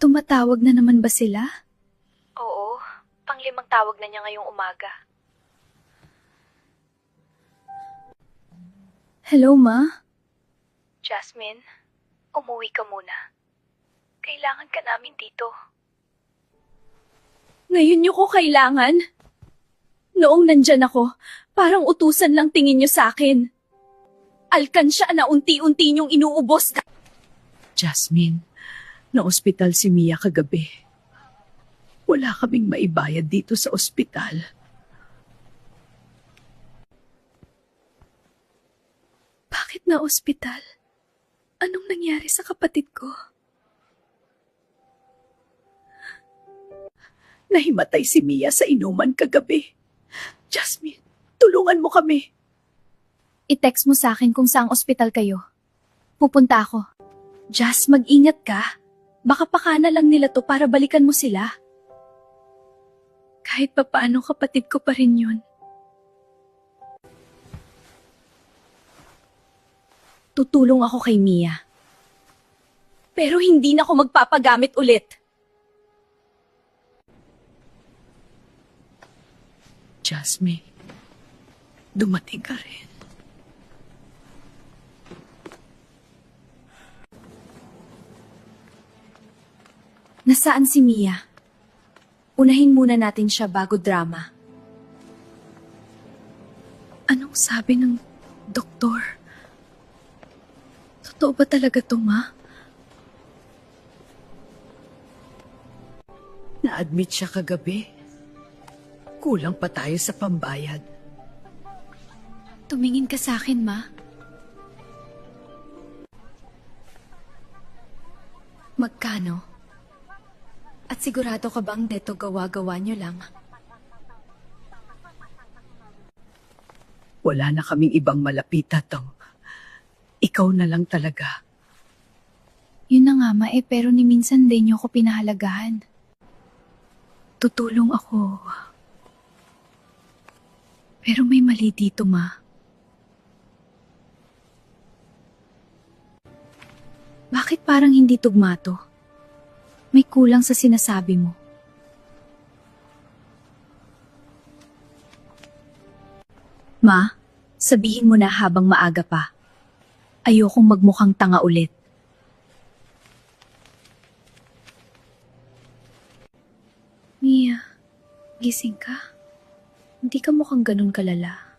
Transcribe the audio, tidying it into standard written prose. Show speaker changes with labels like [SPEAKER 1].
[SPEAKER 1] Tumatawag na naman ba sila?
[SPEAKER 2] Oo, pang-5 tawag na niya ngayong umaga.
[SPEAKER 1] Hello, Ma?
[SPEAKER 2] Jasmine, umuwi ka muna. Kailangan ka namin dito.
[SPEAKER 1] Ngayon niyo ko kailangan? Noong nandyan ako, parang utusan lang tingin niyo sa akin. Alkansya na unti-unti niyong inuubos.
[SPEAKER 3] Jasmine, na-ospital si Mia kagabi. Wala kaming maibayad dito sa ospital.
[SPEAKER 1] Bakit na ospital? Anong nangyari sa kapatid ko?
[SPEAKER 3] Nahimatay si Mia sa inuman kagabi. Jasmine, tulungan mo kami.
[SPEAKER 1] I-text mo sa akin kung saang ospital kayo. Pupunta ako. Jas, mag-ingat ka. Baka pakana lang nila to para balikan mo sila. Kahit papaano kapatid ko pa rin yun. Tutulong ako kay Mia. Pero hindi na ako magpapagamit ulit.
[SPEAKER 3] Jasmine, dumating ka rin.
[SPEAKER 1] Nasaan si Mia? Unahin muna natin siya bago drama. Anong sabi ng doktor? Totoo ba talaga to, Ma?
[SPEAKER 3] Na-admit siya kagabi. Kulang pa tayo sa pambayad.
[SPEAKER 1] Tumingin ka sa akin, Ma. Magkano? At sigurado ka bang deto gawa-gawa niyo lang?
[SPEAKER 3] Wala na kaming ibang malapita, Tong. Ikaw na lang talaga.
[SPEAKER 1] Yun na nga, Ma, pero ni minsan din niyo ako pinahalagahan. Tutulong ako. Pero may mali dito, Ma. Bakit parang hindi tugma to? May kulang sa sinasabi mo. Ma, sabihin mo na habang maaga pa. Ayokong magmukhang tanga ulit. Mia, gising ka? Hindi ka mukhang ganun kalala.